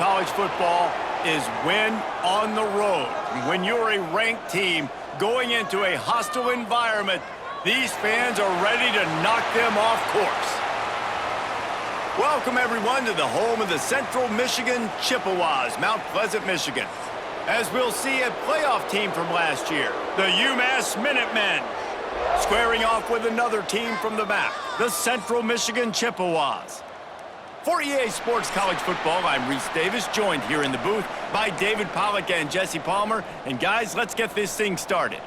college football is win on the road. When you're a ranked team going into a hostile environment, these fans are ready to knock them off course. Welcome, everyone, to the home of the Central Michigan Chippewas, Mount Pleasant, Michigan. As we'll see a playoff team from last year, the UMass Minutemen, squaring off with another team from the MAC, the Central Michigan Chippewas. For EA Sports College Football, I'm Reese Davis, joined here in the booth by David Pollack and Jesse Palmer. And guys, let's get this thing started.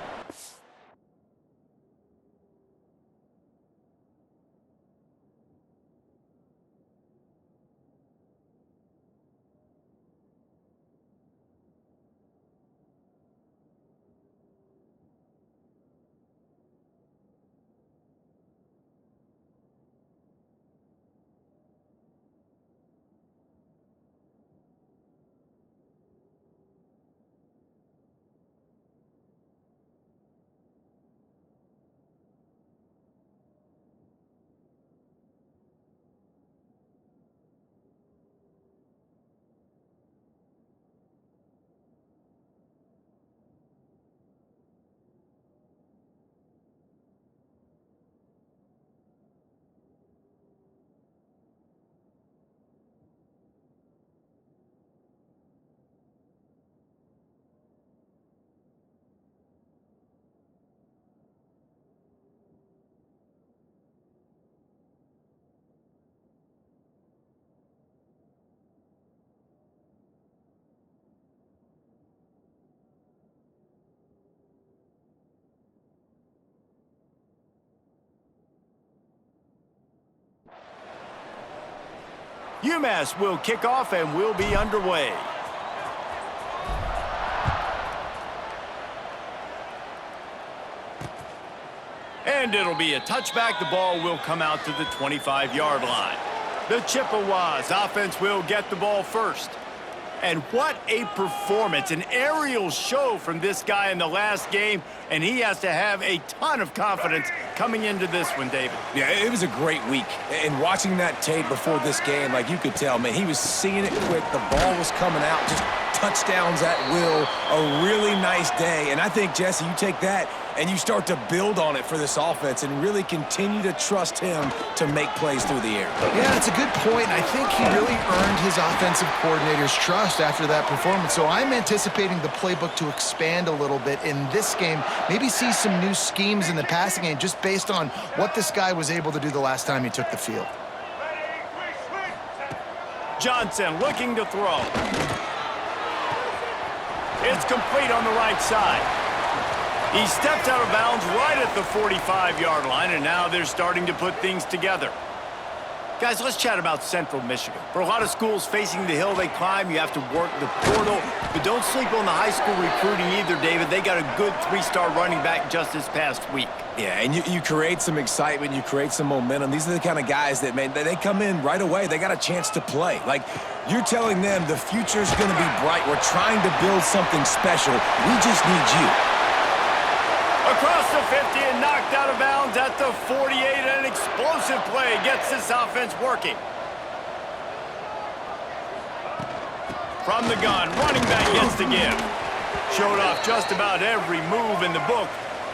UMass will kick off and will be underway. And it'll be a touchback. The ball will come out to the 25-yard line. The Chippewas offense will get the ball first. And what a performance, an aerial show from this guy in the last game, and he has to have a ton of confidence coming into this one, David. Yeah, it was a great week. And watching that tape before this game, like you could tell, man, he was seeing it quick. The ball was coming out, just touchdowns at will. A really nice day. And I think, Jesse, you take that and you start to build on it for this offense and really continue to trust him to make plays through the air. Yeah, it's a good point. I think he really earned his offensive coordinator's trust after that performance. So I'm anticipating the playbook to expand a little bit in this game. Maybe see some new schemes in the passing game just based on what this guy was able to do the last time he took the field. Johnson looking to throw. It's complete on the right side. He stepped out of bounds right at the 45-yard line, and now they're starting to put things together. Guys, let's chat about Central Michigan. For a lot of schools facing the hill they climb, you have to work the portal. But don't sleep on the high school recruiting either, David. They got a good 3-star running back just this past week. Yeah, and you create some excitement, you create some momentum. These are the kind of guys that, man, they come in right away. They got a chance to play. Like, you're telling them the future's going to be bright. We're trying to build something special. We just need you. Across the 50 and knocked out of bounds at the 48. An explosive play gets this offense working. From the gun, running back gets the give. Showed off just about every move in the book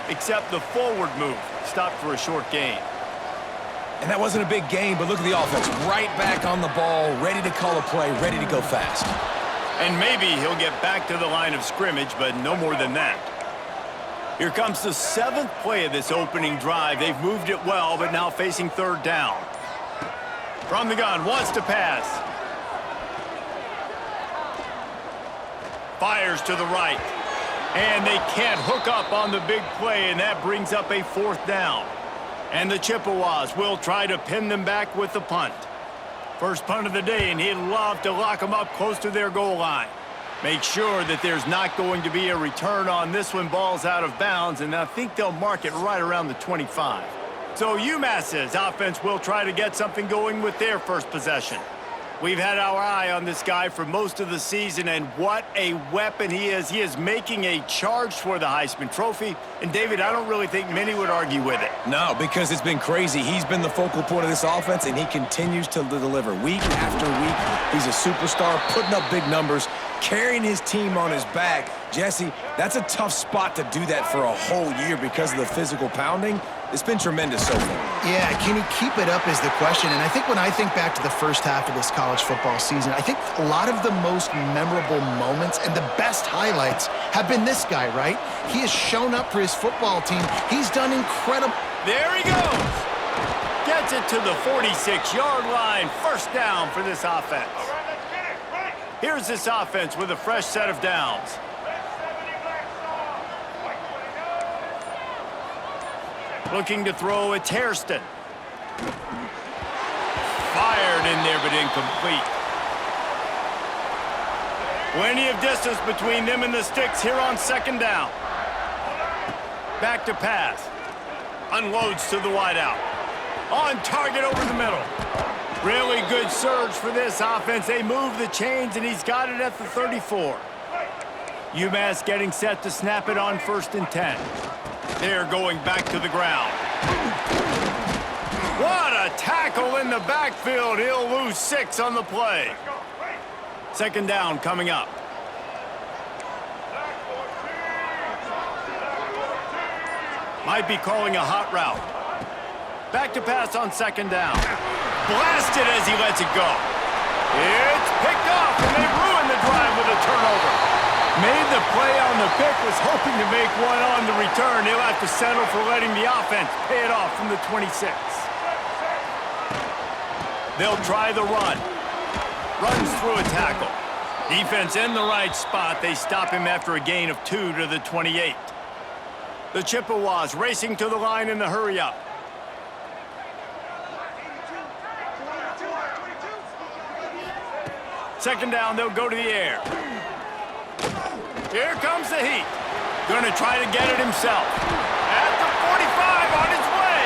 except the forward move. Stopped for a short gain. And that wasn't a big gain, but look at the offense. Right back on the ball, ready to call a play, ready to go fast. And maybe he'll get back to the line of scrimmage, but no more than that. Here comes the 7th play of this opening drive. They've moved it well, but now facing third down. From the gun, wants to pass. Fires to the right. And they can't hook up on the big play, and that brings up a 4th down. And the Chippewas will try to pin them back with the punt. First punt of the day, and he'd love to lock them up close to their goal line. Make sure that there's not going to be a return on this one. Ball's out of bounds, and I think they'll mark it right around the 25. So UMass's offense will try to get something going with their first possession. We've had our eye on this guy for most of the season, and what a weapon he is. He is making a charge for the Heisman Trophy. And, David, I don't really think many would argue with it. No, because it's been crazy. He's been the focal point of this offense, and he continues to deliver week after week. He's a superstar, putting up big numbers, carrying his team on his back. Jesse, that's a tough spot to do that for a whole year because of the physical pounding. It's been tremendous so far. Yeah, can he keep it up is the question. And I think when I think back to the first half of this college football season, I think a lot of the most memorable moments and the best highlights have been this guy, right? He has shown up for his football team. He's done incredible. There he goes. Gets it to the 46-yard line. First down for this offense. Here's this offense with a fresh set of downs. Looking to throw, it's Hairston. Fired in there, but incomplete. Plenty of distance between them and the sticks here on second down. Back to pass. Unloads to the wideout. On target over the middle. Really good surge for this offense. They move the chains, and he's got it at the 34. UMass getting set to snap it on 1st and 10. They're going back to the ground. What a tackle in the backfield. He'll lose 6 on the play. Second down coming up. Might be calling a hot route. Back to pass on second down. Blasted as he lets it go. It's picked off, and they ruin the drive with a turnover. Made the play on the pick, was hoping to make one on the return. He'll have to settle for letting the offense pay it off from the 26. They'll try the run. Runs through a tackle. Defense in the right spot. They stop him after a gain of 2 to the 28. The Chippewas racing to the line in the hurry-up. Second down, they'll go to the air. Here comes the heat. Gonna try to get it himself. At the 45 on his way.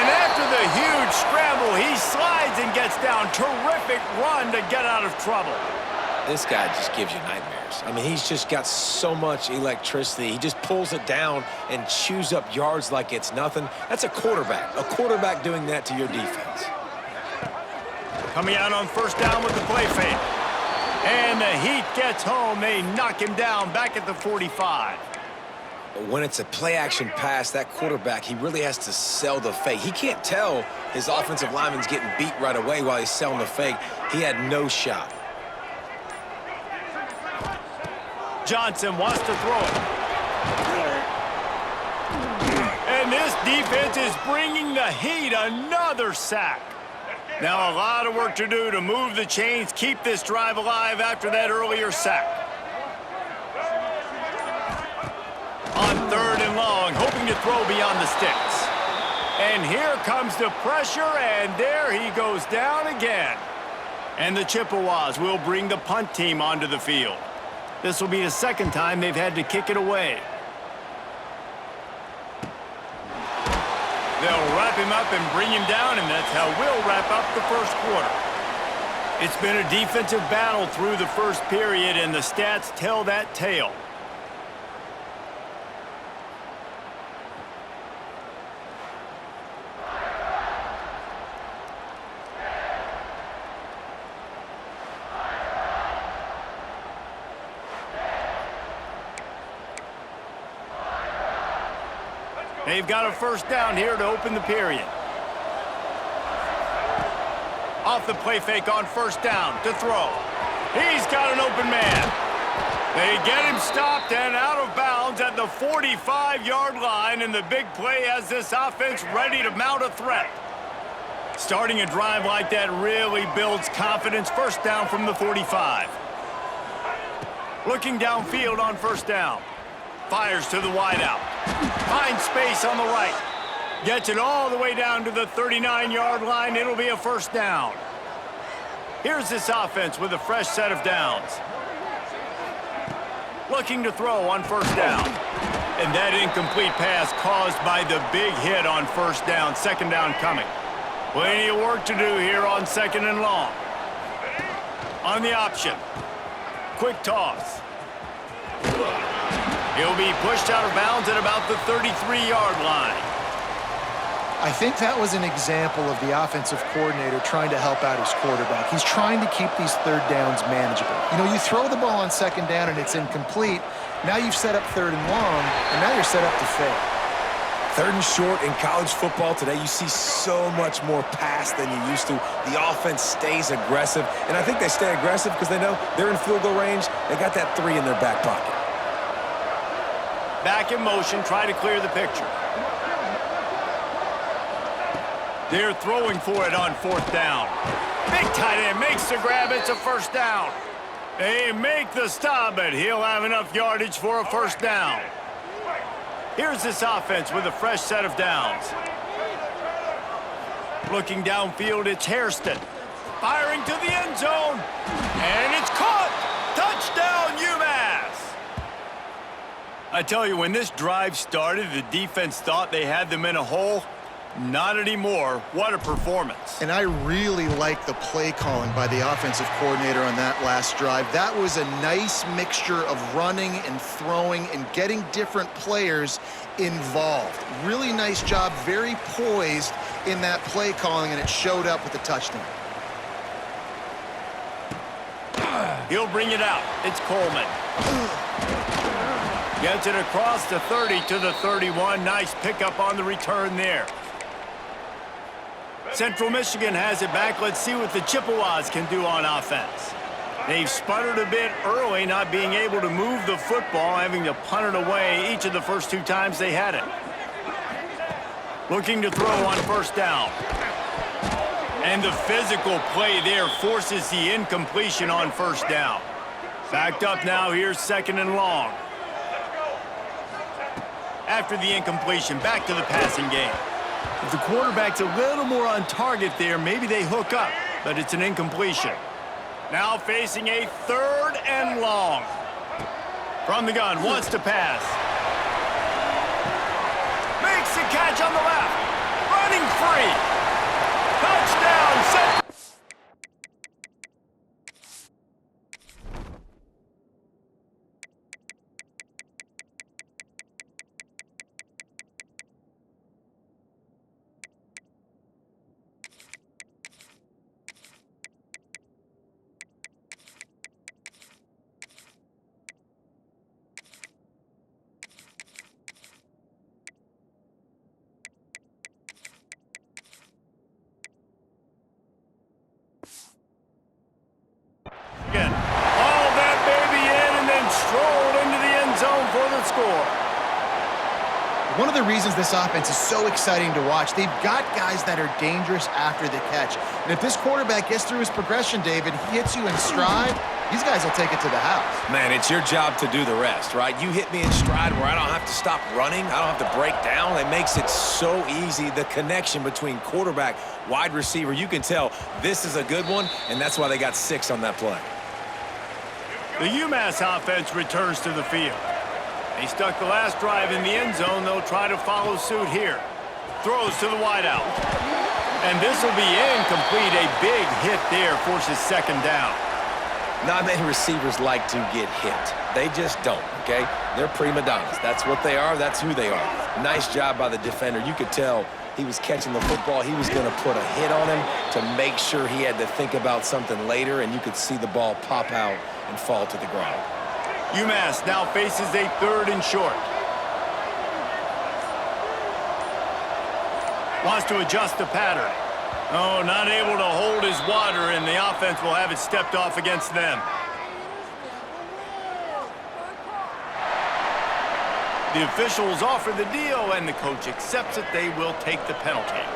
And after the huge scramble, he slides and gets down. Terrific run to get out of trouble. This guy just gives you nightmares. I mean, he's just got so much electricity. He just pulls it down and chews up yards like it's nothing. That's a quarterback doing that to your defense. Coming out on first down with the play fake. And the Heat gets home. They knock him down back at the 45. When it's a play-action pass, that quarterback, he really has to sell the fake. He can't tell his offensive lineman's getting beat right away while he's selling the fake. He had no shot. Johnson wants to throw it. And this defense is bringing the Heat another sack. Now a lot of work to do to move the chains, keep this drive alive after that earlier sack. On 3rd and long, hoping to throw beyond the sticks. And here comes the pressure, and there he goes down again. And the Chippewas will bring the punt team onto the field. This will be the second time they've had to kick it away. They'll wrap him up and bring him down, and that's how we'll wrap up the first quarter. It's been a defensive battle through the first period, and the stats tell that tale. They've got a first down here to open the period. Off the play fake on first down to throw. He's got an open man. They get him stopped and out of bounds at the 45-yard line, and the big play has this offense ready to mount a threat. Starting a drive like that really builds confidence. First down from the 45. Looking downfield on first down. Fires to the wideout. Finds space on the right. Gets it all the way down to the 39-yard line. It'll be a first down. Here's this offense with a fresh set of downs. Looking to throw on first down. And that incomplete pass caused by the big hit on first down. Second down coming. Plenty of work to do here on second and long. On the option. Quick toss. He'll be pushed out of bounds at about the 33-yard line. I think that was an example of the offensive coordinator trying to help out his quarterback. He's trying to keep these third downs manageable. You know, you throw the ball on second down and it's incomplete. Now you've set up third and long, and now you're set up to fail. Third and short in college football today, you see so much more pass than you used to. The offense stays aggressive, and I think they stay aggressive because they know they're in field goal range. They got that 3 in their back pocket. Back in motion, try to clear the picture. They're throwing for it on 4th down. Big tight end makes the grab. It's a first down. They make the stop, but he'll have enough yardage for a first down. Here's this offense with a fresh set of downs. Looking downfield, it's Hairston. Firing to the end zone. And it's caught. Touchdown, UMass. I tell you, when this drive started, the defense thought they had them in a hole. Not anymore. What a performance. And I really like the play calling by the offensive coordinator on that last drive. That was a nice mixture of running and throwing and getting different players involved. Really nice job, very poised in that play calling, and it showed up with the touchdown. He'll bring it out. It's Coleman. Gets it across the 30 to the 31. Nice pickup on the return there. Central Michigan has it back. Let's see what the Chippewas can do on offense. They've sputtered a bit early, not being able to move the football, having to punt it away each of the first 2 times they had it. Looking to throw on first down. And the physical play there forces the incompletion on first down. Backed up now, here's 2nd and long. After the incompletion, back to the passing game. If the quarterback's a little more on target there, maybe they hook up, but it's an incompletion. Now facing a 3rd and long. From the gun, wants to pass. Makes the catch on the left. Running free. Touchdown, Central. One of the reasons this offense is so exciting to watch, they've got guys that are dangerous after the catch. And if this quarterback gets through his progression, David, he hits you in stride, these guys will take it to the house. Man, it's your job to do the rest, right? You hit me in stride where I don't have to stop running. I don't have to break down. It makes it so easy. The connection between quarterback, wide receiver, you can tell this is a good one, and that's why they got 6 on that play. The UMass offense returns to the field. They stuck the last drive in the end zone. They'll try to follow suit here. Throws to the wideout. And this will be incomplete. A big hit there forces 2nd down. Not many receivers like to get hit. They just don't, okay? They're prima donnas. That's what they are. That's who they are. Nice job by the defender. You could tell he was catching the football. He was going to put a hit on him to make sure he had to think about something later, and you could see the ball pop out and fall to the ground. UMass now faces a 3rd and short. Wants to adjust the pattern. Oh, not able to hold his water, and the offense will have it stepped off against them. The officials offer the deal, and the coach accepts it. They will take the penalty.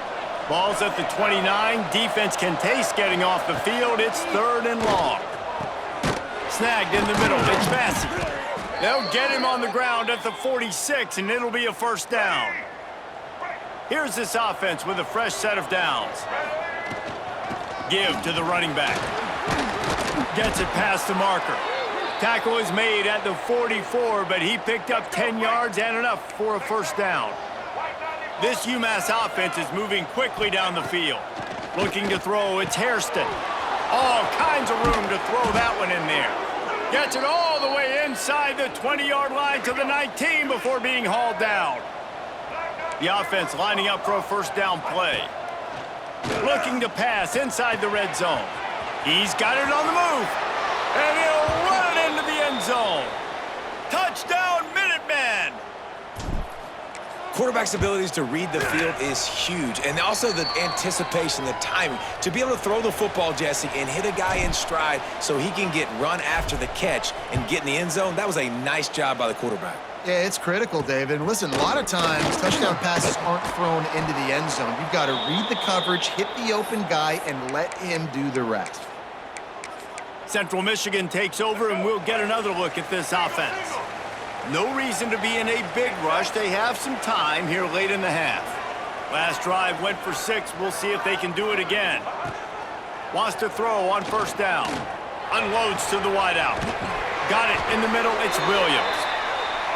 Ball's at the 29. Defense can taste getting off the field. It's 3rd and long. Snagged in the middle. It's Massey. They'll get him on the ground at the 46, and it'll be a first down. Here's this offense with a fresh set of downs. Give to the running back. Gets it past the marker. Tackle is made at the 44, but he picked up 10 yards and enough for a first down. This UMass offense is moving quickly down the field. Looking to throw, it's Hairston. All kinds of room to throw that one in there. Gets it all the way inside the 20-yard line to the 19 before being hauled down. The offense lining up for a first down play. Looking to pass inside the red zone. He's got it on the move. And he'll run it into the end zone. Touchdown, Minutemen! Quarterback's abilities to read the field is huge, and also the anticipation, the timing. To be able to throw the football, Jesse, and hit a guy in stride so he can get run after the catch and get in the end zone, that was a nice job by the quarterback. Yeah, it's critical, David. And listen, a lot of times touchdown passes aren't thrown into the end zone. You've got to read the coverage, hit the open guy, and let him do the rest. Central Michigan takes over, and we'll get another look at this offense. No reason to be in a big rush. They have some time here late in the half. Last drive went for 6. We'll see if they can do it again. Wants to throw on first down. Unloads to the wideout. Got it in the middle. It's Williams.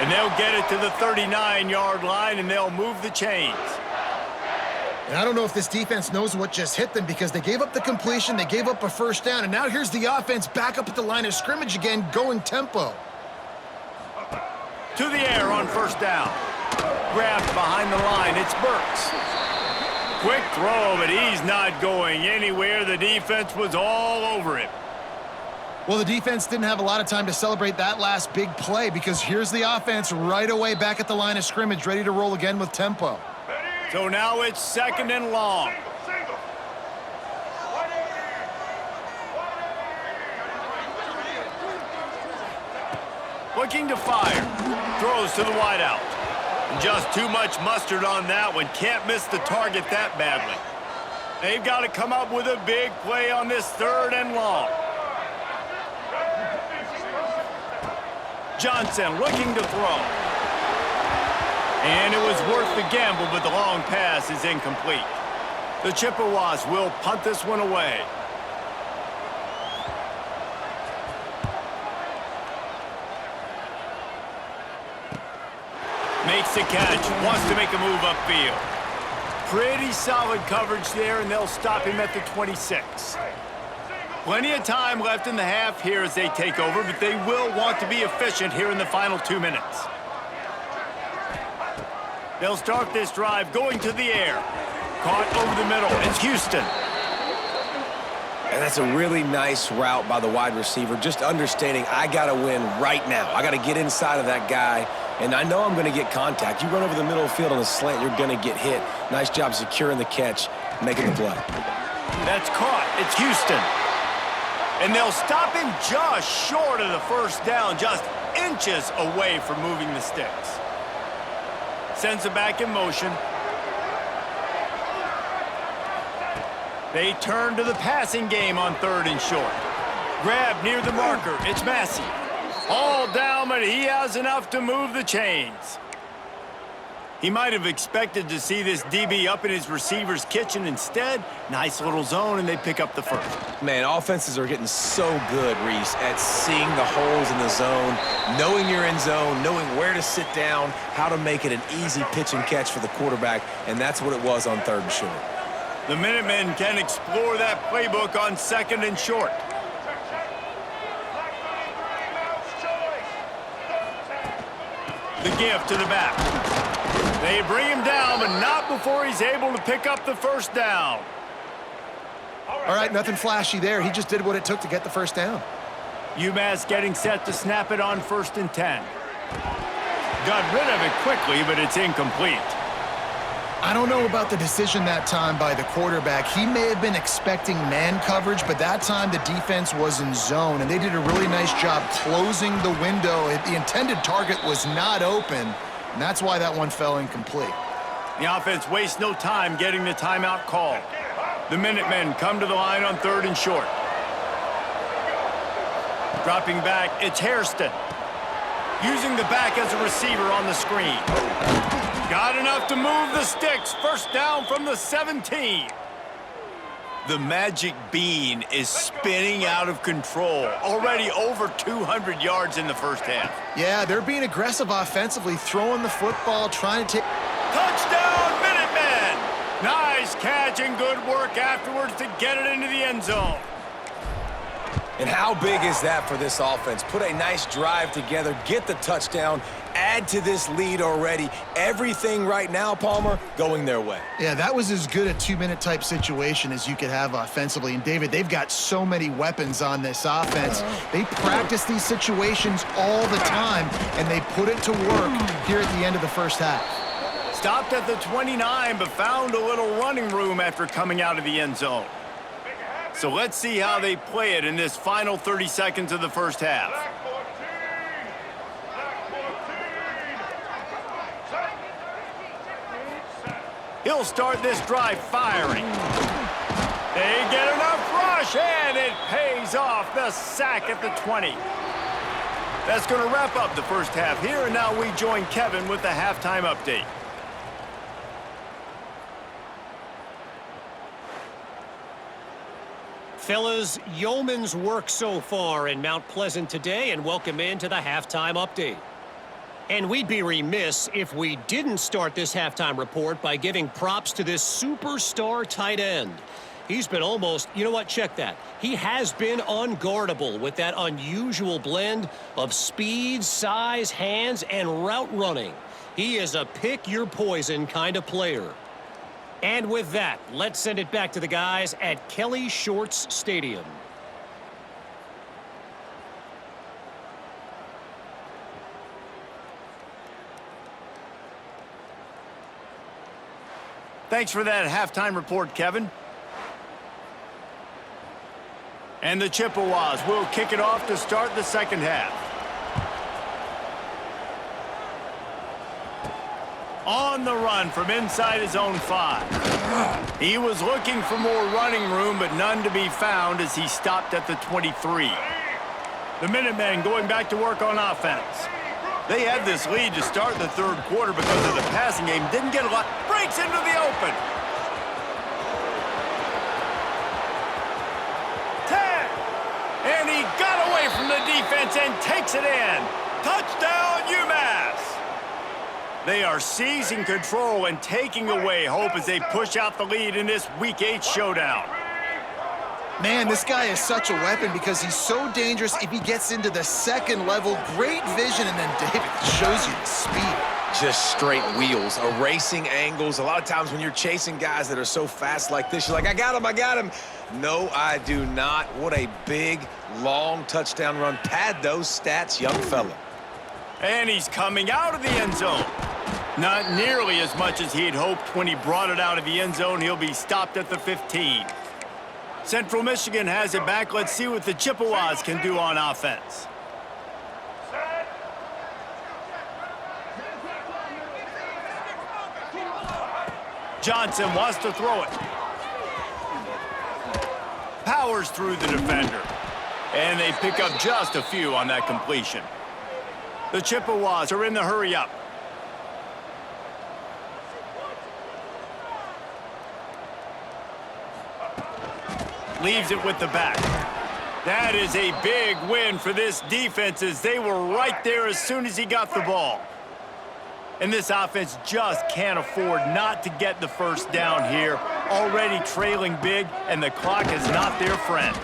And they'll get it to the 39-yard line, and they'll move the chains. And I don't know if this defense knows what just hit them because they gave up the completion, they gave up a first down, and now here's the offense back up at the line of scrimmage again, going tempo. To the air on first down. Grabbed behind the line. It's Burks. Quick throw, but he's not going anywhere. The defense was all over him. Well, the defense didn't have a lot of time to celebrate that last big play because here's the offense right away back at the line of scrimmage, ready to roll again with tempo. So now it's second and long. Looking to fire. Throws to the wideout. Just too much mustard on that one. Can't miss the target that badly. They've got to come up with a big play on this third and long. Johnson looking to throw. And it was worth the gamble, but the long pass is incomplete. The Chippewas will punt this one away. Makes the catch, wants to make a move upfield. Pretty solid coverage there, and they'll stop him at the 26. Plenty of time left in the half here as they take over, but they will want to be efficient here in the final 2 minutes. They'll start this drive going to the air. Caught over the middle. It's Houston. And that's a really nice route by the wide receiver, just understanding I got to win right now. I got to get inside of that guy, and I know I'm going to get contact. You run over the middle of the field on a slant, you're going to get hit. Nice job securing the catch, making the play. That's caught. It's Houston. And they'll stop him just short of the first down, just inches away from moving the sticks. Sends it back in motion. They turn to the passing game on third and short. Grab near the marker. It's Massey. All down, but he has enough to move the chains. He might have expected to see this DB up in his receiver's kitchen. Instead, nice little zone, and they pick up the first. Man, offenses are getting so good, Reese, at seeing the holes in the zone, knowing you're in zone, knowing where to sit down, how to make it an easy pitch and catch for the quarterback, and that's what it was on third and short. The Minutemen can explore that playbook on second and short. The give to the back. They bring him down, but not before he's able to pick up the first down. All right, nothing flashy there. He just did what it took to get the first down. UMass getting set to snap it on 1st and 10. Got rid of it quickly, but it's incomplete. I don't know about the decision that time by the quarterback. He may have been expecting man coverage, but that time the defense was in zone, and they did a really nice job closing the window. The intended target was not open, and that's why that one fell incomplete. The offense wastes no time getting the timeout called. The Minutemen come to the line on third and short. Dropping back, it's Hairston. Using the back as a receiver on the screen. Got enough to move the sticks. First down from the 17. The magic bean is spinning out of control. Already over 200 yards in the first half. Yeah, they're being aggressive offensively, throwing the football, trying to take... Touchdown, Minutemen! Nice catch and good work afterwards to get it into the end zone. And how big is that for this offense? Put a nice drive together, get the touchdown, add to this lead already. Everything right now, Palmer, going their way. Yeah, that was as good a two-minute type situation as you could have offensively. And, David, they've got so many weapons on this offense. They practice these situations all the time, and they put it to work here at the end of the first half. Stopped at the 29, but found a little running room after coming out of the end zone. So let's see how they play it in this final 30 seconds of the first half. He'll start this drive firing. They get enough rush, and it pays off. The sack at the 20. That's going to wrap up the first half here, and now we join Kevin with the halftime update. Fellas, yeoman's work so far in Mount Pleasant today, and welcome into the halftime update. And we'd be remiss if we didn't start this halftime report by giving props to this superstar tight end. He's been almost, you know what, check that. He has been unguardable with that unusual blend of speed, size, hands, and route running. He is a pick-your-poison kind of player. And with that, let's send it back to the guys at Kelly Shorts Stadium. Thanks for that halftime report, Kevin. And the Chippewas will kick it off to start the second half. On the run from inside his own 5. He was looking for more running room, but none to be found as he stopped at the 23. The Minutemen going back to work on offense. They had this lead to start the third quarter because of the passing game. Didn't get a lot. Breaks into the open. 10. And he got away from the defense and takes it in. Touchdown, UMass. They are seizing control and taking away hope as they push out the lead in this Week 8 showdown. Man, this guy is such a weapon because he's so dangerous if he gets into the second level. Great vision, and then David shows you the speed. Just straight wheels, erasing angles. A lot of times when you're chasing guys that are so fast like this, you're like, I got him. No, I do not. What a big, long touchdown run. Pad those stats, young fella. And he's coming out of the end zone. Not nearly as much as he'd hoped when he brought it out of the end zone. He'll be stopped at the 15. Central Michigan has it back. Let's see what the Chippewas can do on offense. Johnson wants to throw it. Powers through the defender. And they pick up just a few on that completion. The Chippewas are in the hurry-up. Leaves it with the back. That is a big win for this defense as they were right there as soon as he got the ball. And this offense just can't afford not to get the first down here. Already trailing big, and the clock is not their friend.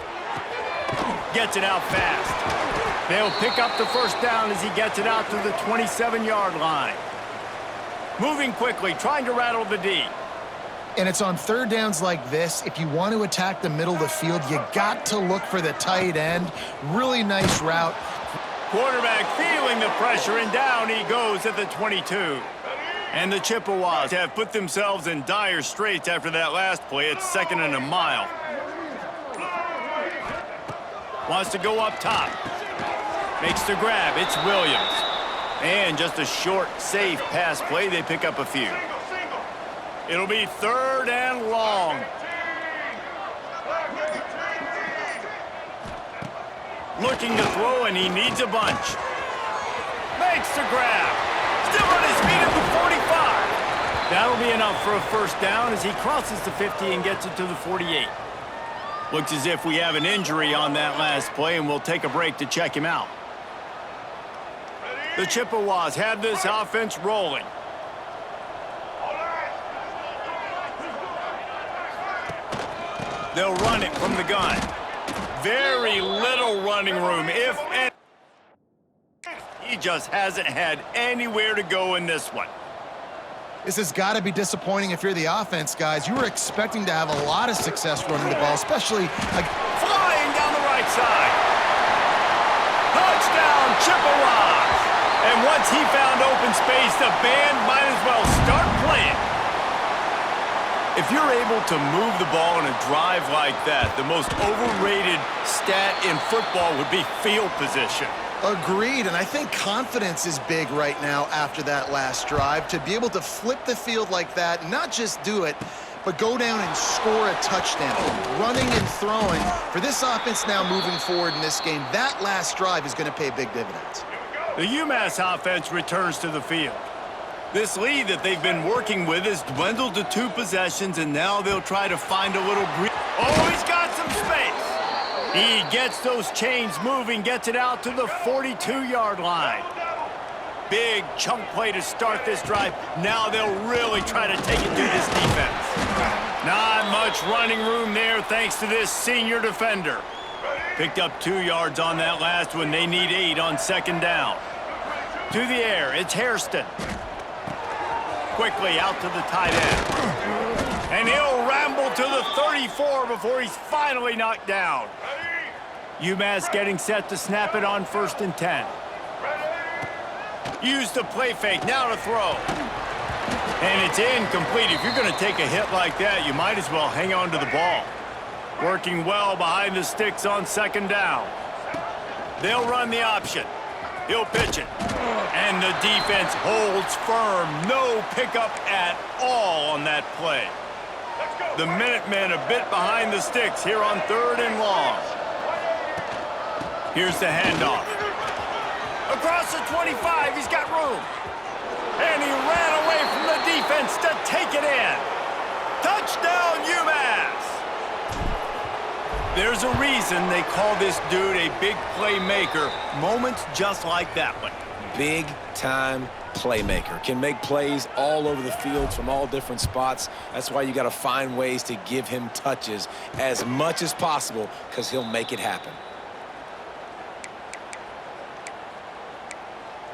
Gets it out fast. They'll pick up the first down as he gets it out to the 27-yard line. Moving quickly, trying to rattle the D. And it's on third downs like this. If you want to attack the middle of the field, you got to look for the tight end. Really nice route. Quarterback feeling the pressure, and down he goes at the 22. And the Chippewas have put themselves in dire straits after that last play. It's 2nd and a mile. Wants to go up top. Makes the grab. It's Williams. And just a short, safe pass play. They pick up a few. It'll be 3rd and long. Looking to throw, and he needs a bunch. Makes the grab. Still on his feet at the 45. That'll be enough for a first down as he crosses the 50 and gets it to the 48. Looks as if we have an injury on that last play, and we'll take a break to check him out. The Chippewas have this offense rolling. They'll run it from the gun. very little running room, if any. He just hasn't had anywhere to go in this one. This has got to be disappointing if you're the offense, guys. You were expecting to have a lot of success running the ball, especially like flying down the right side. Touchdown, Chippewas. And once he found open space, the band might as well start playing. If you're able to move the ball in a drive like that, the most overrated stat in football would be field position. Agreed, and I think confidence is big right now after that last drive. To be able to flip the field like that, not just do it, but go down and score a touchdown. Running and throwing. For this offense now moving forward in this game, that last drive is going to pay big dividends. The UMass offense returns to the field. This lead that they've been working with has dwindled to 2 possessions, and now they'll try to find a little breathe. Oh, he's got some space. He gets those chains moving, gets it out to the 42-yard line. Big chunk play to start this drive. Now they'll really try to take it to this defense. Not much running room there thanks to this senior defender. Picked up 2 yards on that last one. They need 8 on second down. To the air, it's Hairston. Quickly out to the tight end. And he'll ramble to the 34 before he's finally knocked down. UMass getting set to snap it on 1st and 10. Use the play fake, now to throw. And it's incomplete. If you're going to take a hit like that, you might as well hang on to the ball. Working well behind the sticks on second down. They'll run the option. He'll pitch it. And the defense holds firm. No pickup at all on that play. The Minutemen a bit behind the sticks here on 3rd and long. Here's the handoff. Across the 25, he's got room. And he ran away from the defense to take it in. Touchdown, UMass! There's a reason they call this dude a big playmaker. Moments just like that one. Big-time playmaker. Can make plays all over the field from all different spots. That's why you got to find ways to give him touches as much as possible, because he'll make it happen.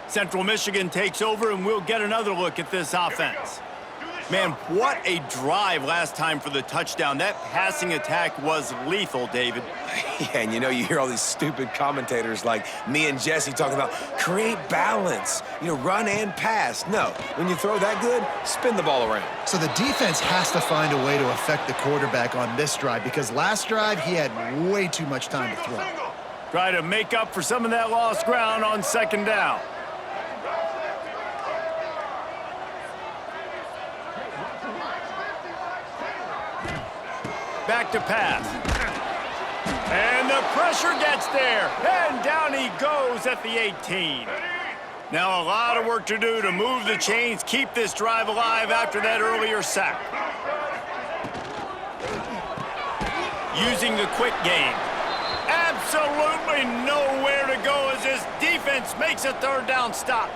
Central Michigan takes over, and we'll get another look at this offense. Man, what a drive last time for the touchdown. That passing attack was lethal, David. Yeah, and you hear all these stupid commentators like me and Jesse talking about create balance, run and pass. No, when you throw that good, spin the ball around. So the defense has to find a way to affect the quarterback on this drive, because last drive he had way too much time to throw. Try to make up for some of that lost ground on second down. Back to pass. And the pressure gets there. And down he goes at the 18. Now a lot of work to do to move the chains, keep this drive alive after that earlier sack. Using the quick game. Absolutely nowhere to go as this defense makes a 3rd down stop.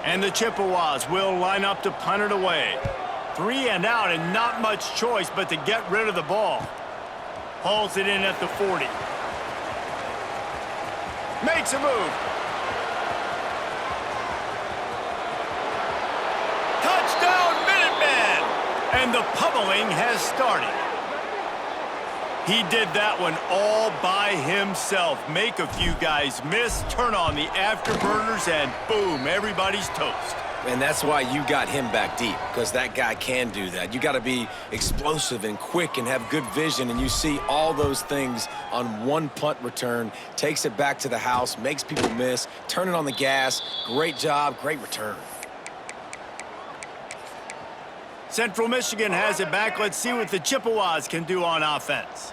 And the Chippewas will line up to punt it away. 3 and out, and not much choice but to get rid of the ball. Hauls it in at the 40. Makes a move. Touchdown, Minutemen! And the pummeling has started. He did that one all by himself. Make a few guys miss, turn on the afterburners, and boom, everybody's toast. And that's why you got him back deep, because that guy can do that. You got to be explosive and quick and have good vision, and you see all those things on one punt return. Takes it back to the house, makes people miss, turning on the gas. Great job, great return. Central Michigan has it back. Let's see what the Chippewas can do on offense.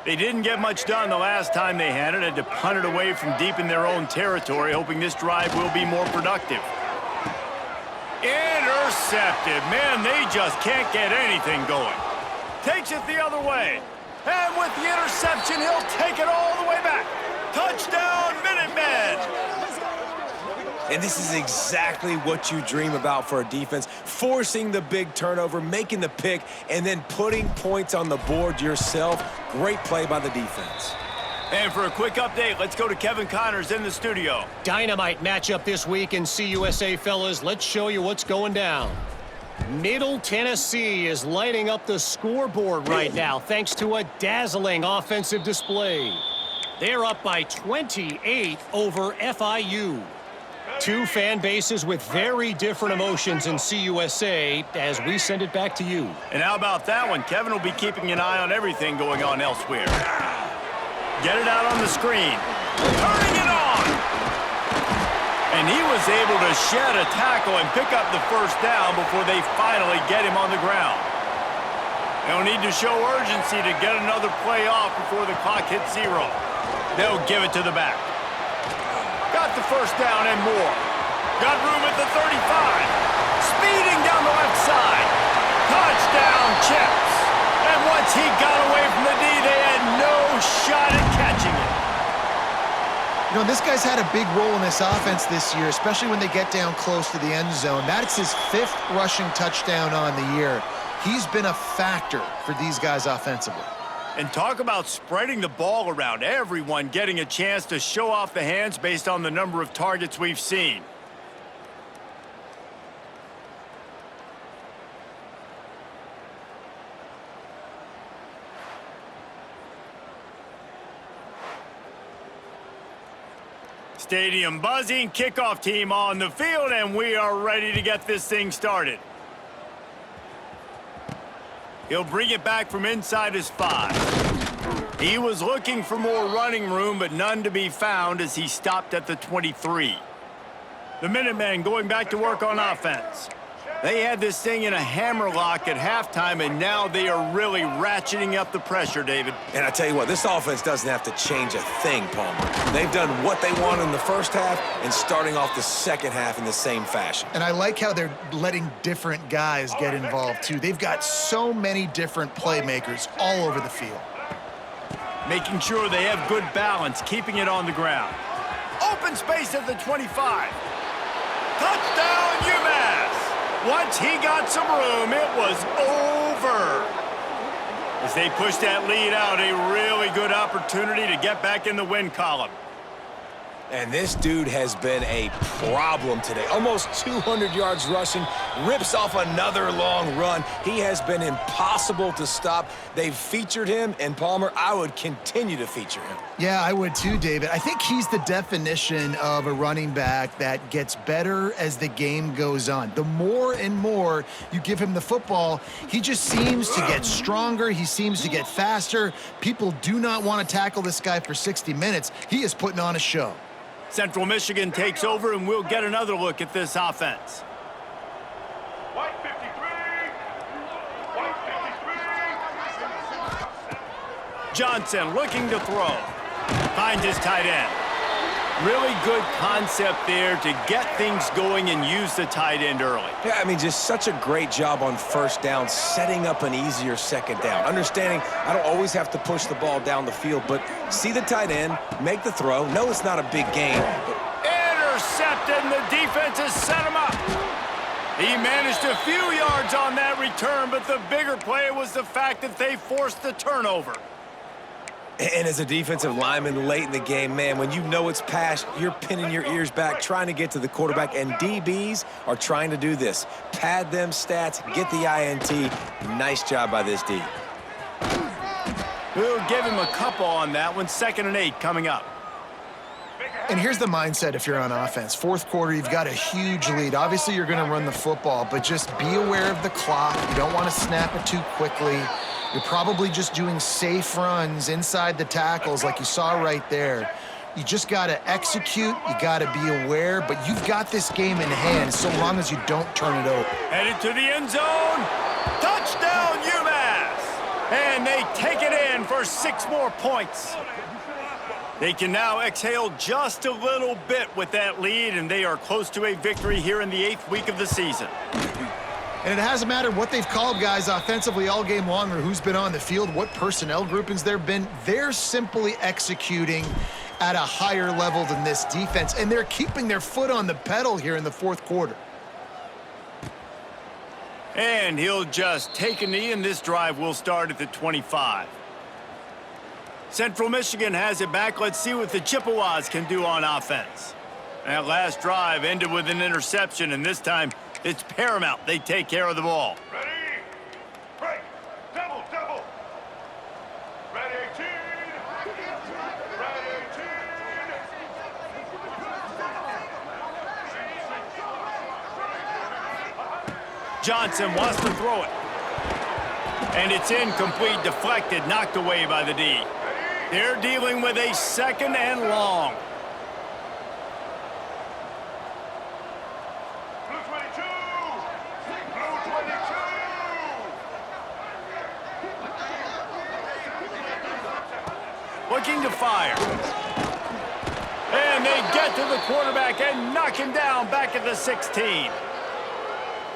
They didn't get much done the last time they had it. Had to punt it away from deep in their own territory, hoping this drive will be more productive. Intercepted. Man, they just can't get anything going. Takes it the other way. And with the interception, he'll take it all the way back. Touchdown, Minutemen! And this is exactly what you dream about for a defense. Forcing the big turnover, making the pick, and then putting points on the board yourself. Great play by the defense. And for a quick update, let's go to Kevin Connors in the studio. Dynamite matchup this week in CUSA, fellas. Let's show you what's going down. Middle Tennessee is lighting up the scoreboard right now thanks to a dazzling offensive display. They're up by 28 over FIU. Two fan bases with very different emotions in CUSA as we send it back to you. And how about that one? Kevin will be keeping an eye on everything going on elsewhere. Get it out on the screen. Turning it on! And he was able to shed a tackle and pick up the first down before they finally get him on the ground. They'll need to show urgency to get another play off before the clock hits 0. They'll give it to the back. Got the first down and more. Got room at the 35. Speeding down the left side. Touchdown, Chips. And once he got away from the D, they had no shot at catching it. You know, this guy's had a big role in this offense this year, especially when they get down close to the end zone. That's his 5th rushing touchdown on the year. He's been a factor for these guys offensively. And talk about spreading the ball around. Everyone getting a chance to show off the hands based on the number of targets we've seen. Stadium buzzing, kickoff team on the field, and we are ready to get this thing started. He'll bring it back from inside his 5. He was looking for more running room, but none to be found as he stopped at the 23. The Minutemen going back to work on offense. They had this thing in a hammerlock at halftime, and now they are really ratcheting up the pressure, David. And I tell you what, this offense doesn't have to change a thing, Palmer. They've done what they wanted in the first half and starting off the second half in the same fashion. And I like how they're letting different guys get involved, too. They've got so many different playmakers all over the field. Making sure they have good balance, keeping it on the ground. Open space at the 25. Touchdown, UMass! Once he got some room, it was over. As they push that lead out, a really good opportunity to get back in the win column. And this dude has been a problem today. Almost 200 yards rushing, rips off another long run. He has been impossible to stop. They've featured him, and Palmer, I would continue to feature him. Yeah, I would too, David. I think he's the definition of a running back that gets better as the game goes on. The more and more you give him the football, he just seems to get stronger. He seems to get faster. People do not want to tackle this guy for 60 minutes. He is putting on a show. Central Michigan takes over, and we'll get another look at this offense. White 53. White 53. Johnson looking to throw. Finds his tight end. Really good concept there to get things going and use the tight end early. Yeah, I mean, just such a great job on first down, setting up an easier second down. Understanding I don't always have to push the ball down the field, but see the tight end, make the throw. No, it's not a big gain. Intercepted, and the defense has set him up. He managed a few yards on that return, but the bigger play was the fact that they forced the turnover. And as a defensive lineman late in the game, man, when you know it's past, you're pinning your ears back, trying to get to the quarterback, and DBs are trying to do this. Pad them stats, get the INT. Nice job by this D. We'll give him a couple on that one. 2nd and 8 coming up. And here's the mindset if you're on offense. 4th quarter, you've got a huge lead. Obviously, you're going to run the football, but just be aware of the clock. You don't want to snap it too quickly. You're probably just doing safe runs inside the tackles like you saw right there. You just got to execute. You got to be aware, but you've got this game in hand so long as you don't turn it over. Headed to the end zone. Touchdown, UMass! And they take it in for 6 more points. They can now exhale just a little bit with that lead, and they are close to a victory here in the 8th week of the season. And it hasn't mattered what they've called guys offensively all game long or who's been on the field, what personnel groupings there have been. They're simply executing at a higher level than this defense, and they're keeping their foot on the pedal here in the 4th quarter. And he'll just take a knee, and this drive will start at the 25. Central Michigan has it back. Let's see what the Chippewas can do on offense. That last drive ended with an interception, and this time it's paramount they take care of the ball. Ready? Break. Double, double. Ready, 18. Ready, 18. Johnson wants to throw it. And it's incomplete, deflected, knocked away by the D. They're dealing with a 2nd and long. Blue 22. Blue 22. Looking to fire. And they get to the quarterback and knock him down back at the 16.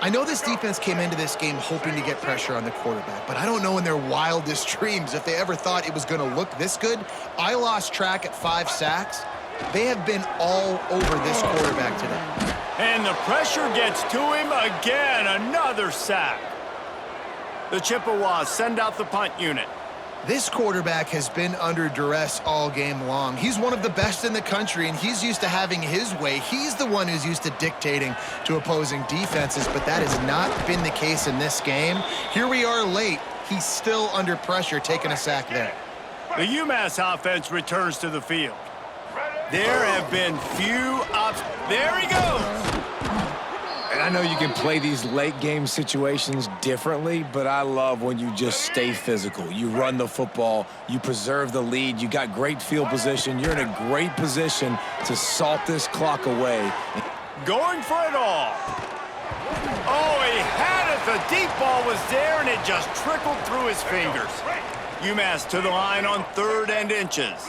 I know this defense came into this game hoping to get pressure on the quarterback, but I don't know in their wildest dreams if they ever thought it was going to look this good. I lost track at 5 sacks. They have been all over this quarterback today. And the pressure gets to him again. Another sack. The Chippewas send out the punt unit. This quarterback has been under duress all game long. He's one of the best in the country, and he's used to having his way. He's the one who's used to dictating to opposing defenses, but that has not been the case in this game. Here we are late. He's still under pressure, taking a sack there. The UMass offense returns to the field. There have been few ups. There he goes. And I know you can play these late game situations differently, but I love when you just stay physical. You run the football, you preserve the lead, you got great field position, you're in a great position to salt this clock away. Going for it all. Oh, he had it. The deep ball was there, and it just trickled through his fingers. UMass to the line on 3rd and inches.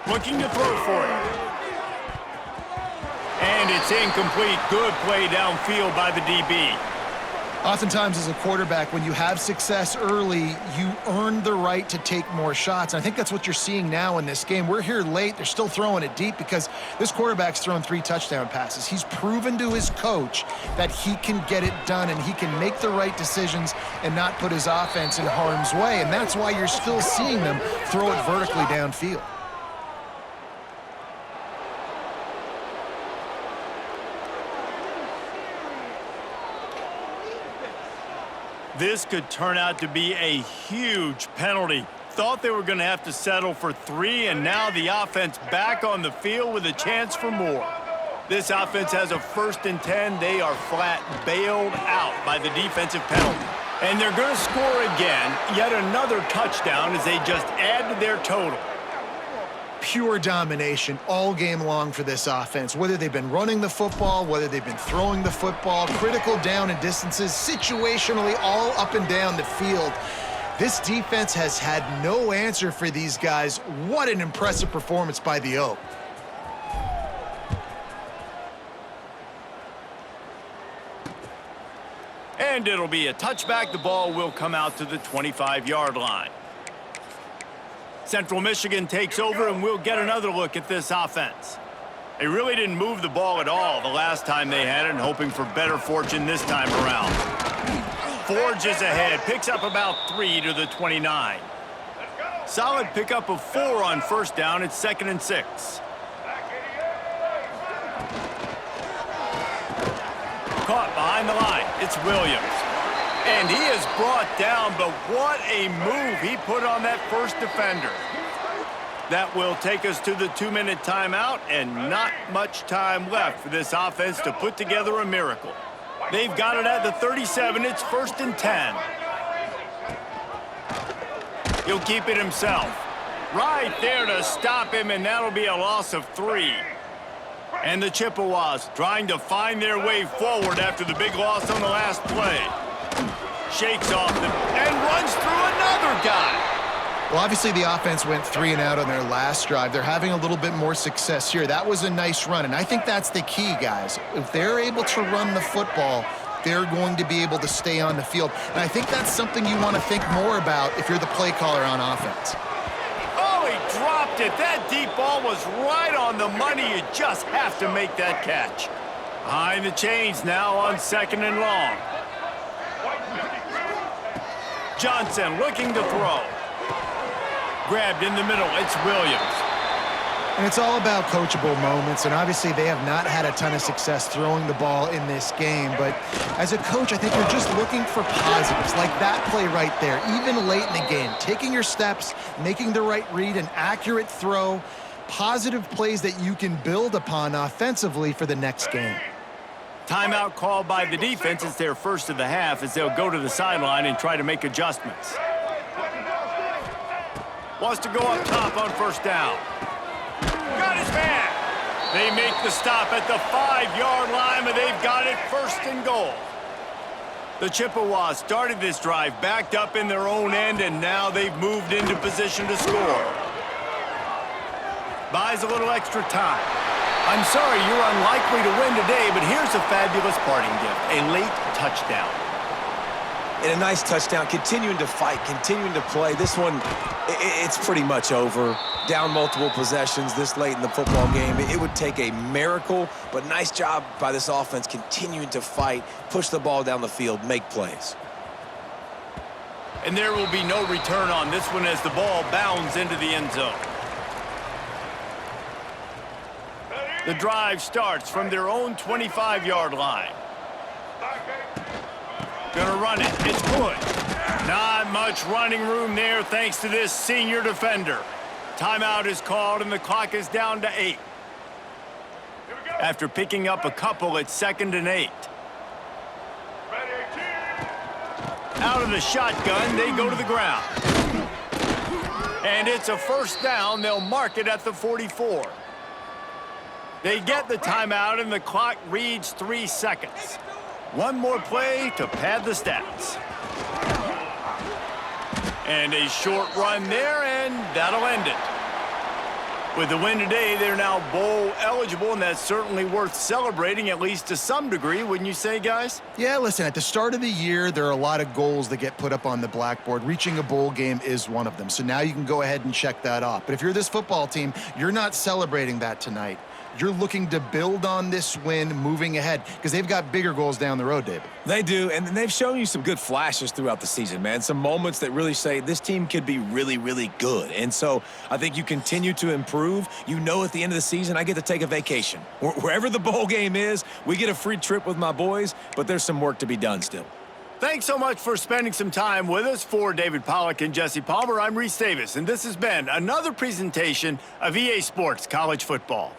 Looking to throw for it. And it's incomplete. Good play downfield by the DB. Oftentimes as a quarterback, when you have success early, you earn the right to take more shots. And I think that's what you're seeing now in this game. We're here late. They're still throwing it deep because this quarterback's thrown 3 touchdown passes. He's proven to his coach that he can get it done and he can make the right decisions and not put his offense in harm's way. And that's why you're still seeing them throw it vertically downfield. This could turn out to be a huge penalty. Thought they were going to have to settle for 3, and now the offense back on the field with a chance for more. This offense has a 1st and 10. They are flat bailed out by the defensive penalty. And they're going to score again, yet another touchdown as they just add to their total. Pure domination all game long for this offense. Whether they've been running the football, whether they've been throwing the football, critical down and distances, situationally all up and down the field. This defense has had no answer for these guys. What an impressive performance by the Oak. And it'll be a touchback. The ball will come out to the 25-yard line. Central Michigan takes over, and we'll get another look at this offense. They really didn't move the ball at all the last time they had it, and hoping for better fortune this time around. Forges ahead, picks up about 3 to the 29. Solid pickup of 4 on 1st down. It's 2nd and 6. Caught behind the line. It's Williams. And he is brought down, but what a move he put on that first defender. That will take us to the 2-minute timeout, and not much time left for this offense to put together a miracle. They've got it at the 37. It's 1st and 10. He'll keep it himself. Right there to stop him, and that'll be a loss of 3. And the Chippewas trying to find their way forward after the big loss on the last play. Shakes off them and runs through another guy. Well, obviously the offense went 3 and out on their last drive. They're having a little bit more success here. That was a nice run, and I think that's the key, guys. If they're able to run the football, they're going to be able to stay on the field. And I think that's something you want to think more about if you're the play caller on offense. Oh, he dropped it. That deep ball was right on the money. You just have to make that catch. Behind the chains now on 2nd and long. Johnson looking to throw. Grabbed in the middle, it's Williams. And it's all about coachable moments, and obviously they have not had a ton of success throwing the ball in this game, but as a coach, I think you're just looking for positives, like that play right there, even late in the game, taking your steps, making the right read, an accurate throw, positive plays that you can build upon offensively for the next game. Timeout called by the defense. It's their first of the half as they'll go to the sideline and try to make adjustments. Wants to go up top on first down. Got his man. They make the stop at the 5-yard line, but they've got it first and goal. The Chippewas started this drive backed up in their own end, and now they've moved into position to score. Buys a little extra time. I'm sorry you're unlikely to win today, but here's a fabulous parting gift, a late touchdown. And a nice touchdown, continuing to fight, continuing to play. This one, it's pretty much over. Down multiple possessions this late in the football game. It would take a miracle, but nice job by this offense continuing to fight, push the ball down the field, make plays. And there will be no return on this one as the ball bounds into the end zone. The drive starts from their own 25-yard line. Gonna run it. It's good. Not much running room there thanks to this senior defender. Timeout is called and the clock is down to 8. After picking up a couple, it's 2nd and 8. Out of the shotgun, they go to the ground. And it's a first down. They'll mark it at the 44. They get the timeout and the clock reads 3 seconds. One more play to pad the stats. And a short run there, and that'll end it. With the win today, they're now bowl eligible, and that's certainly worth celebrating, at least to some degree, wouldn't you say, guys? Yeah, listen, at the start of the year, there are a lot of goals that get put up on the blackboard. Reaching a bowl game is one of them. So now you can go ahead and check that off. But if you're this football team, you're not celebrating that tonight. You're looking to build on this win moving ahead because they've got bigger goals down the road, David. They do, and they've shown you some good flashes throughout the season, man. Some moments that really say this team could be really, really good. And so I think you continue to improve. You know at the end of the season, I get to take a vacation. Wherever the bowl game is, we get a free trip with my boys, but there's some work to be done still. Thanks so much for spending some time with us. For David Pollack and Jesse Palmer, I'm Reese Davis, and this has been another presentation of EA Sports College Football.